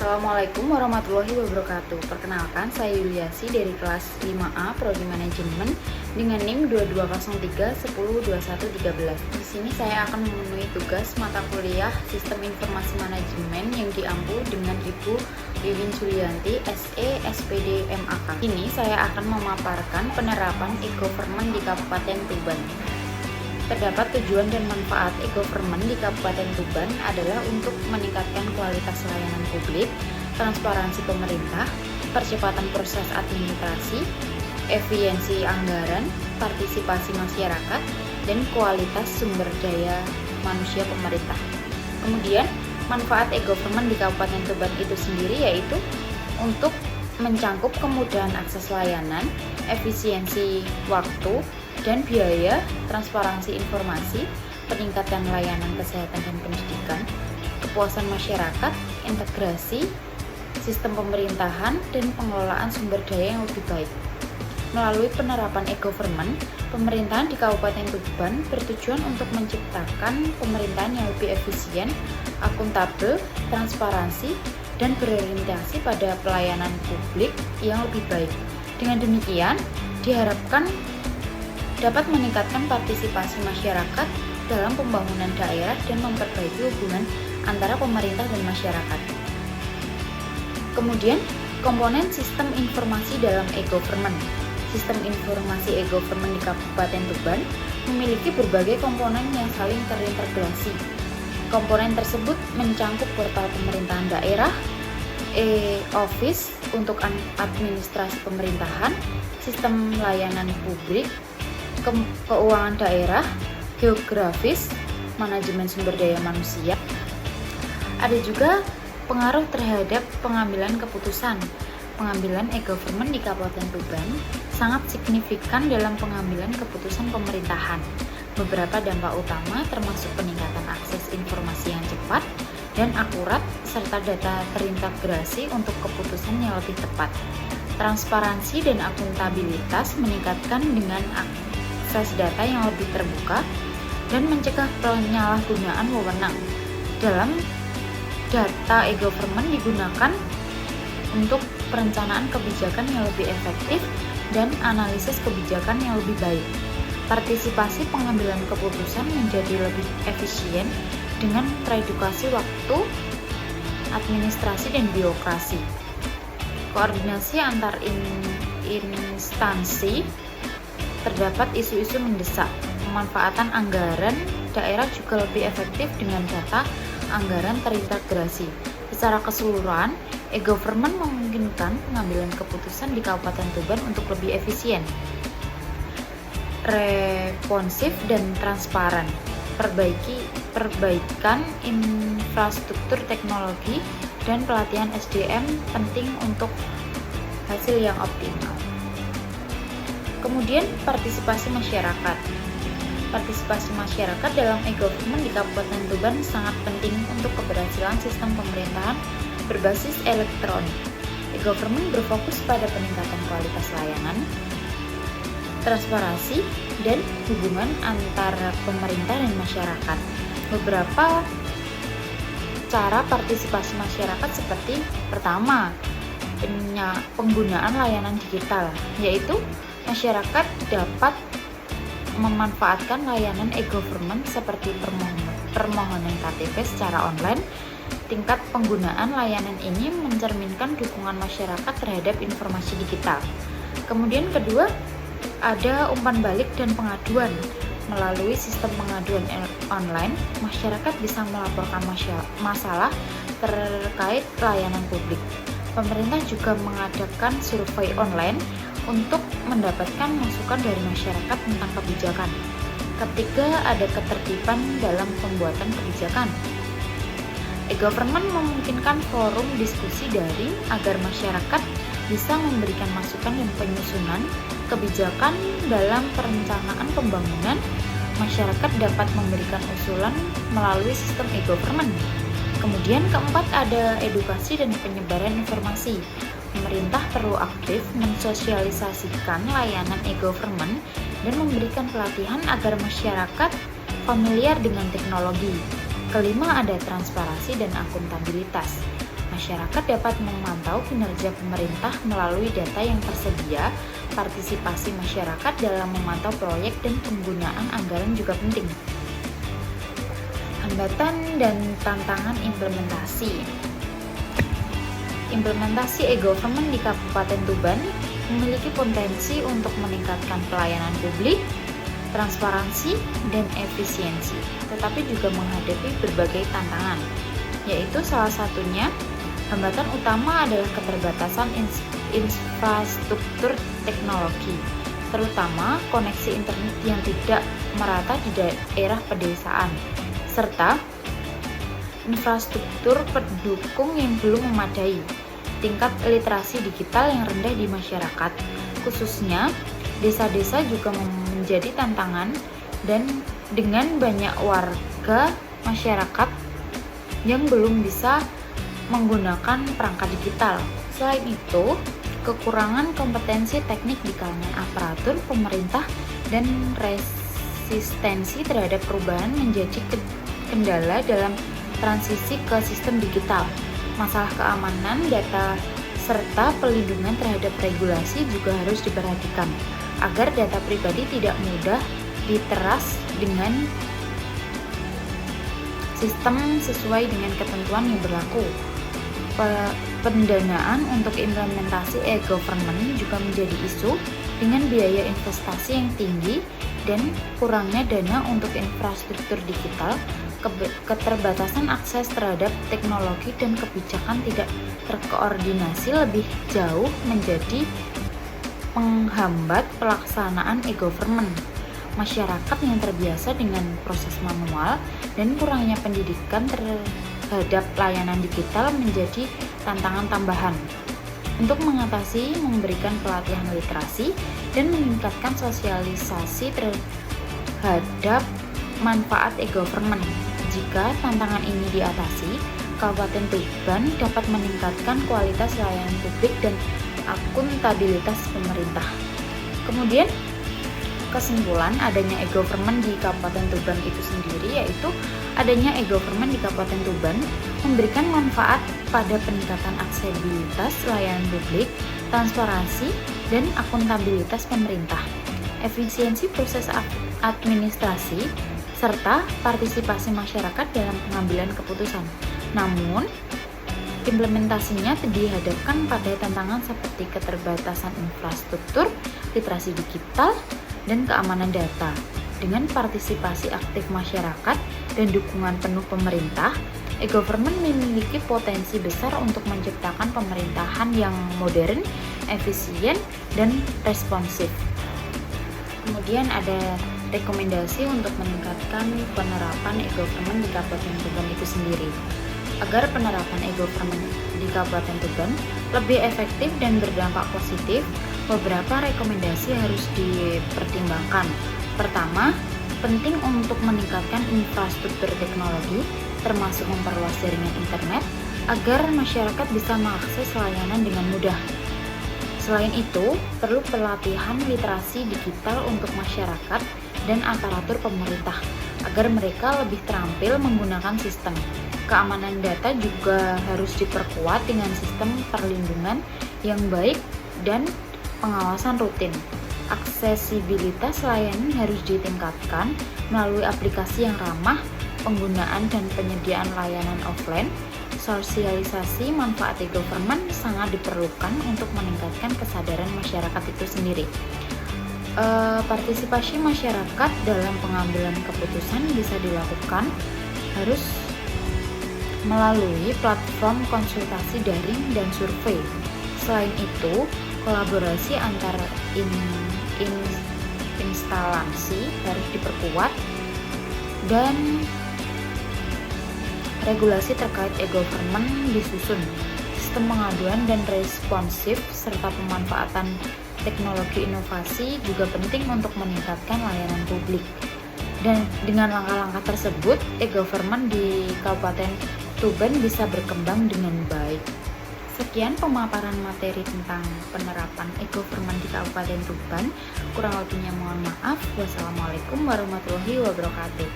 Assalamualaikum warahmatullahi wabarakatuh. Perkenalkan, saya Yuliasi dari kelas 5A Prodi Manajemen dengan NIM 2203102113. Di sini saya akan memenuhi tugas mata kuliah Sistem Informasi Manajemen yang diampu dengan Ibu Wiwin Julianti, SE, SPD, MAK. Ini saya akan memaparkan penerapan e-government di Kabupaten Tuban. Terdapat tujuan dan manfaat e-government di Kabupaten Tuban adalah untuk meningkatkan kualitas layanan publik, transparansi pemerintah, percepatan proses administrasi, efisiensi anggaran, partisipasi masyarakat, dan kualitas sumber daya manusia pemerintah. Kemudian, manfaat e-government di Kabupaten Tuban itu sendiri yaitu untuk mencangkup kemudahan akses layanan, efisiensi waktu dan biaya, transparansi informasi, peningkatan layanan kesehatan dan pendidikan, kepuasan masyarakat, integrasi, sistem pemerintahan, dan pengelolaan sumber daya yang lebih baik. Melalui penerapan e-government, pemerintahan di Kabupaten Tuban bertujuan untuk menciptakan pemerintahan yang lebih efisien, akuntabel, transparansi, dan berorientasi pada pelayanan publik yang lebih baik. Dengan demikian, diharapkan dapat meningkatkan partisipasi masyarakat dalam pembangunan daerah dan memperbaiki hubungan antara pemerintah dan masyarakat. Kemudian, komponen sistem informasi dalam e-government. Sistem informasi e-government di Kabupaten Tuban memiliki berbagai komponen yang saling terintegrasi. Komponen tersebut mencangkup portal pemerintahan daerah, e-office untuk administrasi pemerintahan, sistem layanan publik, keuangan daerah, geografis, manajemen sumber daya manusia. Ada juga pengaruh terhadap pengambilan keputusan. Pengambilan e-government di Kabupaten Tuban sangat signifikan dalam pengambilan keputusan pemerintahan. Beberapa dampak utama termasuk peningkatan akses informasi yang cepat dan akurat serta data terintegrasi untuk keputusan yang lebih tepat. Transparansi dan akuntabilitas meningkatkan dengan akses data yang lebih terbuka dan mencegah penyalahgunaan wewenang. Dalam data e-government digunakan untuk perencanaan kebijakan yang lebih efektif dan analisis kebijakan yang lebih baik. Partisipasi pengambilan keputusan menjadi lebih efisien dengan teredukasi waktu, administrasi, dan birokrasi. Koordinasi antar instansi. Terdapat isu-isu mendesak. Pemanfaatan anggaran daerah juga lebih efektif dengan data anggaran terintegrasi. Secara keseluruhan, e-government memungkinkan pengambilan keputusan di Kabupaten Tuban untuk lebih efisien, responsif, dan transparan. Perbaikan infrastruktur teknologi dan pelatihan SDM penting untuk hasil yang optimal. Kemudian, partisipasi masyarakat. Partisipasi masyarakat dalam e-government di Kabupaten Tuban sangat penting untuk keberhasilan sistem pemerintahan berbasis elektronik. E-government berfokus pada peningkatan kualitas layanan, transparansi, dan hubungan antara pemerintah dan masyarakat. Beberapa cara partisipasi masyarakat seperti pertama, penggunaan layanan digital, yaitu masyarakat dapat memanfaatkan layanan e-government seperti permohonan KTP secara online. Tingkat penggunaan layanan ini mencerminkan dukungan masyarakat terhadap informasi digital. Kemudian kedua, ada umpan balik dan pengaduan. Melalui sistem pengaduan online, masyarakat bisa melaporkan masalah terkait layanan publik. Pemerintah juga mengadakan survei online untuk mendapatkan masukan dari masyarakat tentang kebijakan. Ketiga, ada ketertiban dalam pembuatan kebijakan. E-government memungkinkan forum diskusi daring agar masyarakat bisa memberikan masukan dan penyusunan kebijakan dalam perencanaan pembangunan. Masyarakat dapat memberikan usulan melalui sistem e-government. Kemudian keempat, ada edukasi dan penyebaran informasi. Pemerintah perlu aktif mensosialisasikan layanan e-government dan memberikan pelatihan agar masyarakat familiar dengan teknologi. Kelima, ada transparansi dan akuntabilitas. masyarakat dapat memantau kinerja pemerintah melalui data yang tersedia. Partisipasi masyarakat dalam memantau proyek dan penggunaan anggaran juga penting. Hambatan dan tantangan implementasi. Implementasi e-government di Kabupaten Tuban memiliki potensi untuk meningkatkan pelayanan publik, transparansi, dan efisiensi, tetapi juga menghadapi berbagai tantangan, yaitu salah satunya hambatan utama adalah keterbatasan infrastruktur teknologi, terutama koneksi internet yang tidak merata di daerah pedesaan, serta infrastruktur pendukung yang belum memadai. Tingkat literasi digital yang rendah di masyarakat, khususnya desa-desa juga menjadi tantangan, dan dengan banyak warga masyarakat yang belum bisa menggunakan perangkat digital. Selain itu, kekurangan kompetensi teknik di kalangan aparatur pemerintah dan resistensi terhadap perubahan menjadi kendala dalam transisi ke sistem digital. Masalah keamanan data serta pelindungan terhadap regulasi juga harus diperhatikan agar data pribadi tidak mudah diteras dengan sistem sesuai dengan ketentuan yang berlaku. Pendanaan untuk implementasi e-government juga menjadi isu dengan biaya investasi yang tinggi dan kurangnya dana untuk infrastruktur digital. Keterbatasan akses terhadap teknologi dan kebijakan tidak terkoordinasi lebih jauh menjadi penghambat pelaksanaan e-government. Masyarakat yang terbiasa dengan proses manual dan kurangnya pendidikan terhadap layanan digital menjadi tantangan tambahan. Untuk mengatasi, memberikan pelatihan literasi dan meningkatkan sosialisasi terhadap manfaat e-government. Jika tantangan ini diatasi, Kabupaten Tuban dapat meningkatkan kualitas layanan publik dan akuntabilitas pemerintah. Kemudian, kesimpulan adanya e-government di Kabupaten Tuban itu sendiri, yaitu adanya e-government di Kabupaten Tuban memberikan manfaat pada peningkatan aksesibilitas layanan publik, transparansi, dan akuntabilitas pemerintah, efisiensi proses administrasi, serta partisipasi masyarakat dalam pengambilan keputusan. Namun, implementasinya dihadapkan pada tantangan seperti keterbatasan infrastruktur, literasi digital, dan keamanan data. Dengan partisipasi aktif masyarakat dan dukungan penuh pemerintah, e-government memiliki potensi besar untuk menciptakan pemerintahan yang modern, efisien, dan responsif. Kemudian ada rekomendasi untuk meningkatkan penerapan e-government di Kabupaten Tuban itu sendiri. Agar penerapan e-government di Kabupaten Tuban lebih efektif dan berdampak positif, beberapa rekomendasi harus dipertimbangkan. Pertama, penting untuk meningkatkan infrastruktur teknologi, termasuk memperluas jaringan internet, agar masyarakat bisa mengakses layanan dengan mudah. Selain itu, perlu pelatihan literasi digital untuk masyarakat dan aparatur pemerintah agar mereka lebih terampil menggunakan sistem. Keamanan data juga harus diperkuat dengan sistem perlindungan yang baik dan pengawasan rutin. Aksesibilitas layanan harus ditingkatkan melalui aplikasi yang ramah penggunaan dan penyediaan layanan offline. Sosialisasi manfaat e-government sangat diperlukan untuk meningkatkan kesadaran masyarakat itu sendiri. Partisipasi masyarakat dalam pengambilan keputusan bisa dilakukan harus melalui platform konsultasi daring dan survei. Selain itu, kolaborasi antar instalasi harus diperkuat dan regulasi terkait e-government disusun. Sistem pengaduan dan responsif serta pemanfaatan teknologi inovasi juga penting untuk meningkatkan layanan publik. Dan dengan langkah-langkah tersebut, e-government di Kabupaten Tuban bisa berkembang dengan baik. Sekian pemaparan materi tentang penerapan e-government di Kabupaten Tuban. Kurang lebihnya mohon maaf. Wassalamualaikum warahmatullahi wabarakatuh.